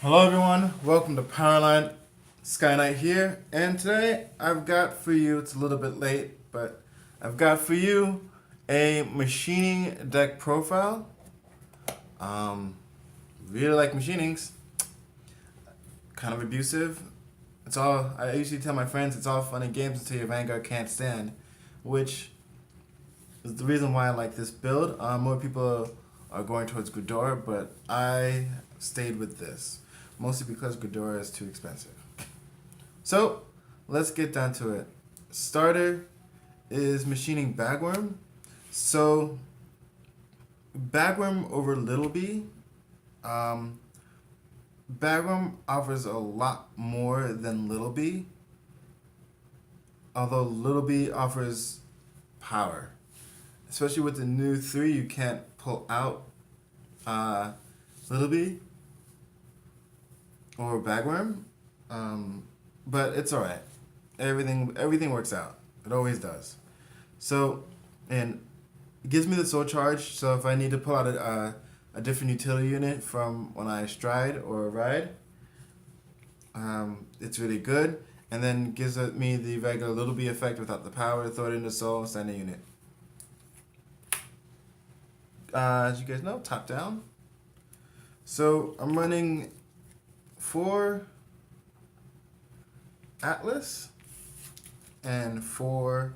Hello everyone, welcome to Powerline. Sky Knight here, and today I've got for you, it's a little bit late, but I've got for you a machining deck profile. Um, Really like machinings, kind of abusive. I usually tell my friends it's all fun and games until your Vanguard can't stand, which is the reason why I like this build. More people are going towards Ghidorah, but I stayed with this, mostly because Ghidorah is too expensive. So, let's get down to it. Starter is machining Bagworm. So, Bagworm over Little Bee. Um, Bagworm offers a lot more than Little Bee, although Little Bee offers power. Especially with the new 3, you can't pull out Little Bee or Bagworm. But it's alright. Everything works out. It always does. So, and it gives me the soul charge. So if I need to pull out a different utility unit from when I stride or ride, it's really good. And then gives me the regular Little Bee effect without the power. Throw it into soul, send a unit. As you guys know, top down. So I'm running 4 Atlas and 4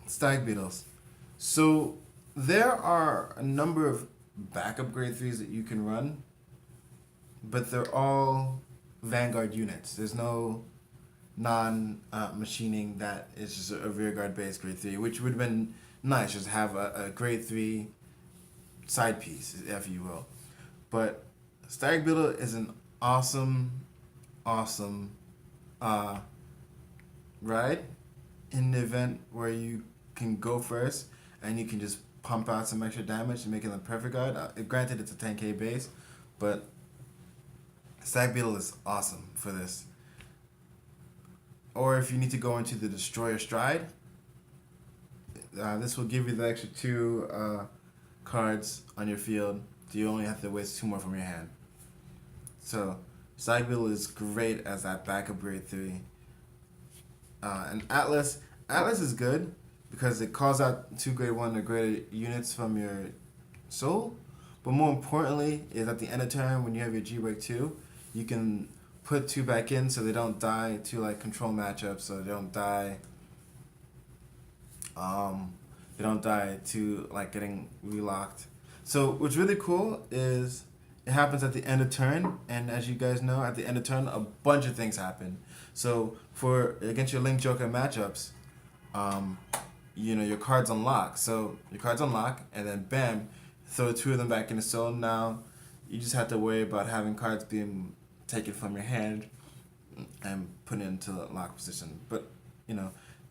Stag Beetles. So there are a number of backup grade 3s that you can run, but they're all Vanguard units. There's no non-machining that is just a rearguard based grade 3, which would have been nice, just have a grade 3 side piece, if you will. But Stag Beetle is an awesome ride in the event where you can go first and you can just pump out some extra damage to make it a perfect guard. Granted, it's a 10k base, but Stag Beetle is awesome for this. Or if you need to go into the Destroyer Stride, this will give you the extra 2 cards on your field. So you only have to waste 2 more from your hand. So Stag Beetle is great as that backup grade 3. And Atlas is good because it calls out 2 grade 1 or greater units from your soul. But more importantly is at the end of turn when you have your G-Break 2, you can put 2 back in so they don't die to like control matchups, so they don't die to like getting relocked. So what's really cool is it happens at the end of turn, and as you guys know, at the end of turn, a bunch of things happen. So for against your Link Joker matchups, your cards unlock. So your cards unlock, and then bam, throw 2 of them back in the soul. Now you just have to worry about having cards being taken from your hand and put into lock position. But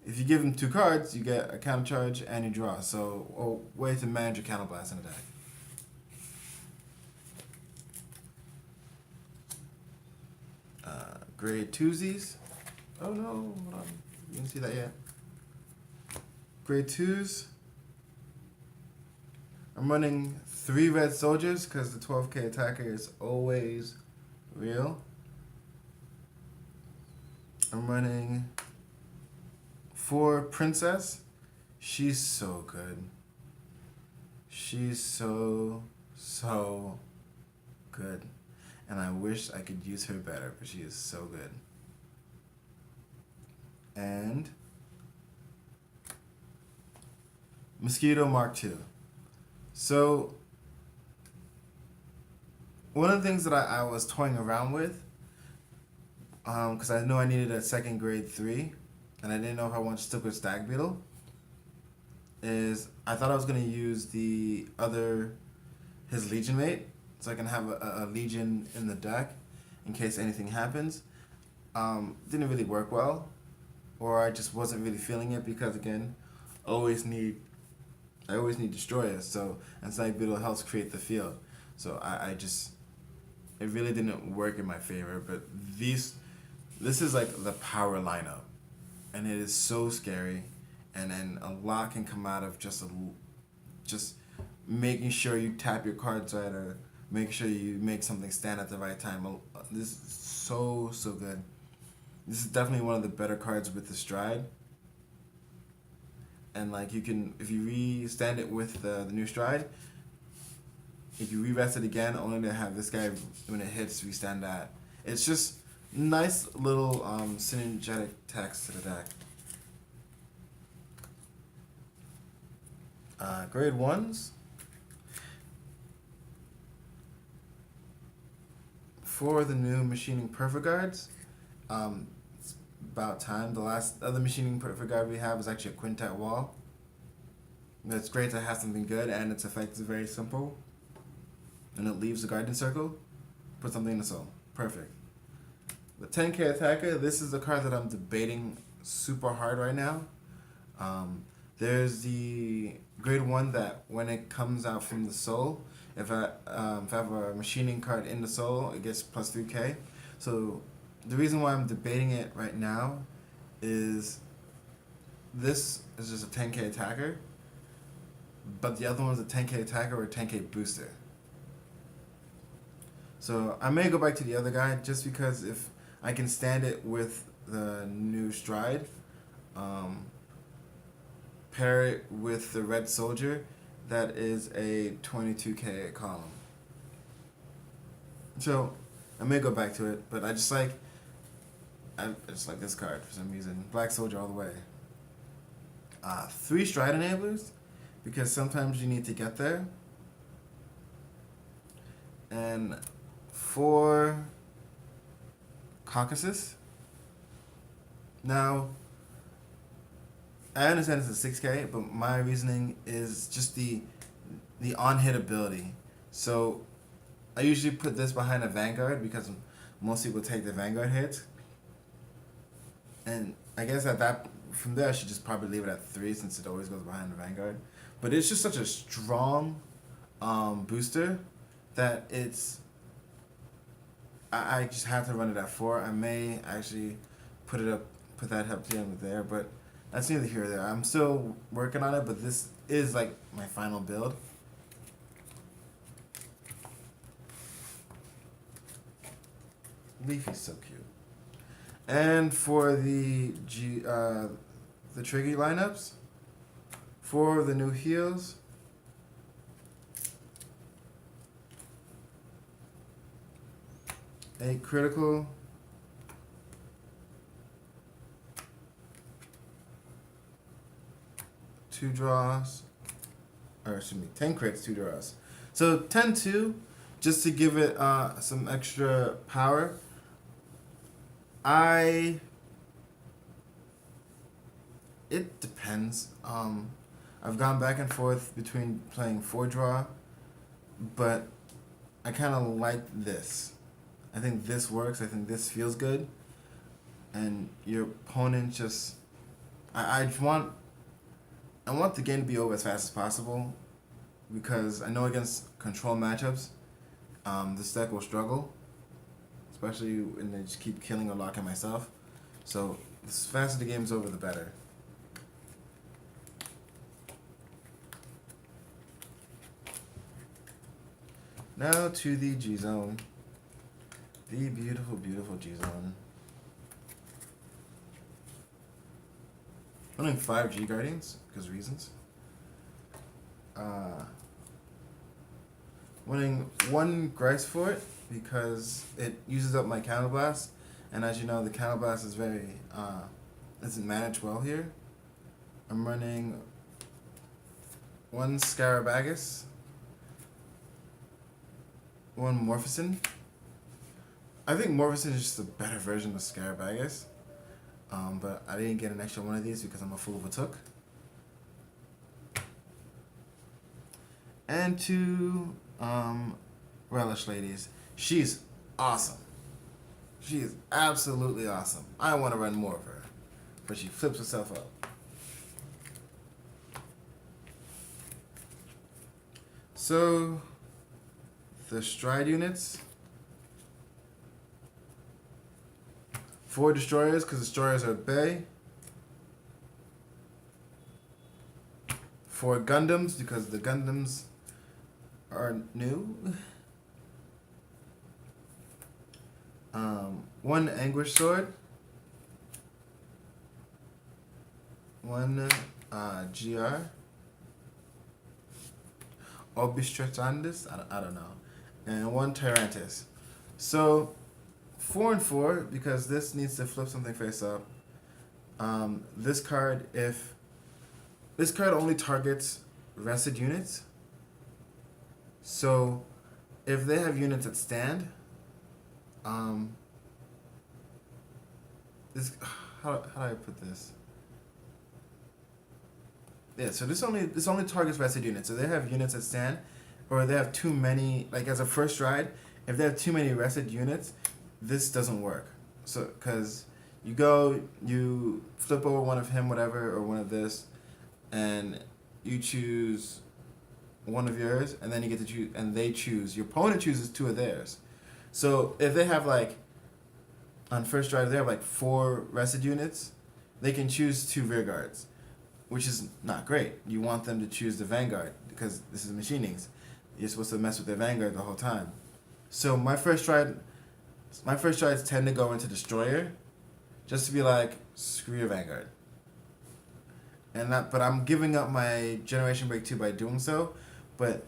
if you give them 2 cards, you get a counter charge and you draw. So a way to manage your counter blast in a deck. Grade 2s. Oh no, hold on. You didn't see that yet. Grade 2s. I'm running 3 red soldiers because the 12k attacker is always real. I'm running 4 princess. She's so good. She's so good. And I wish I could use her better, but she is so good. And Mosquito Mark II. So one of the things that I was toying around with, because I knew I needed a second grade 3, and I didn't know if I wanted to stick with Stag Beetle, is I thought I was going to use his Legion mate, so I can have a Legion in the deck in case anything happens. Didn't really work well, or I just wasn't really feeling it because again, I always need destroyers. So and Stag Beetle helps create the field. So it really didn't work in my favor. But this is like the power lineup, and it is so scary. And then a lot can come out of just making sure you tap your cards right or make sure you make something stand at the right time. This is so good. This is definitely one of the better cards with the stride. And like you can, if you re-stand it with the new stride, if you re-rest it again, only to have this guy, when it hits, restand that. It's just nice little synergetic text to the deck. Grade 1s. For the new Machining Perfect Guards, it's about time. The last other Machining Perfect Guard we have is actually a Quintet Wall. It's great to have something good, and its effect is very simple. And it leaves the Guardian Circle, put something in the soul. Perfect. The 10k attacker, this is the card that I'm debating super hard right now. There's the grade 1 that when it comes out from the soul, if I have a machining card in the soul, it gets plus 3k. So the reason why I'm debating it right now is this is just a 10k attacker, but the other one's a 10k attacker or a 10k booster. So I may go back to the other guy just because if I can stand it with the new stride, pair it with the red soldier, that is a 22k column. So I may go back to it, but I just like this card for some reason. Black soldier all the way. 3 stride enablers, because sometimes you need to get there. And 4 Caucasus. Now, I understand it's a 6k, but my reasoning is just the on-hit ability. So I usually put this behind a Vanguard because most people take the Vanguard hits. And I guess from there I should just probably leave it at 3 since it always goes behind the Vanguard. But it's just such a strong booster that I just have to run it at 4. I may actually put that up to him there, but that's neither here or there. I'm still working on it, but this is like my final build. Leafy's so cute. And for the Triggy lineups, for the new heals, a critical, 2 draws, or excuse me, 10 crits, 2 draws. So 10-2, just to give it some extra power. It depends. I've gone back and forth between playing 4 draw, but I kind of like this. I think this works. I think this feels good, and your opponent just. I want the game to be over as fast as possible, because I know against control matchups, this deck will struggle, especially when they just keep killing or locking myself. So the faster the game's over, the better. Now to the G Zone. The beautiful, beautiful G Zone. Running 5 G Guardians, because reasons. Running 1 Grice Fort, because it uses up my Counterblast, and as you know, the Counterblast is very, isn't managed well here. I'm running 1 Scarabagus, 1 Morphicin. I think Morphicin is just a better version of Scarabagus. But I didn't get an extra one of these because I'm a fool of a took. And 2 Relish Ladies. She's awesome. She is absolutely awesome. I want to run more of her, but she flips herself up. So the stride units. 4 destroyers, because destroyers are bay. 4 Gundams, because the Gundams are new. one Anguish Sword, one GR, Obistratandis, I don't know, and one Tyrantus. So 4 and 4 because this needs to flip something face up. This card only targets rested units. So if they have units that stand, this how do I put this? Yeah, so this only targets rested units. So they have units that stand, or they have too many. Like as a first ride, if they have too many rested units, this doesn't work. So because you flip over one of him, whatever, or one of this, and you choose one of yours, and then you get to choose, and they choose. Your opponent chooses 2 of theirs. So if they have like, on first drive, they have like 4 rested units, they can choose 2 rear guards, which is not great. You want them to choose the Vanguard because this is Machinings. You're supposed to mess with their Vanguard the whole time. So my first strides tend to go into Destroyer, just to be like, screw your Vanguard. But I'm giving up my Generation Break 2 by doing so, but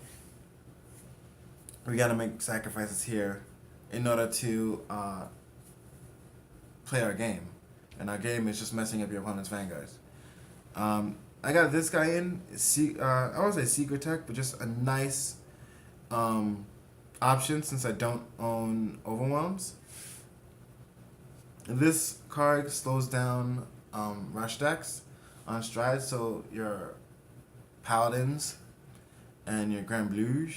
we gotta make sacrifices here in order to play our game. And our game is just messing up your opponent's Vanguards. I got this guy in, I won't say secret tech, but just a nice option since I don't own Overwhelms. This card slows down rush decks on stride, so your Paladins and your Grand Blues,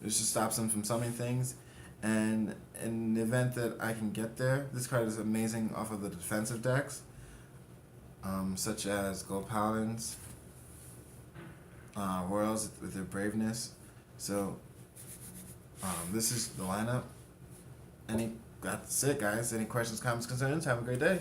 this just stops them from summoning things. And in the event that I can get there, this card is amazing off of the defensive decks, such as Gold Paladins, Royals with their Braveness. So this is the lineup. That's it, guys. Any questions, comments, concerns? Have a great day.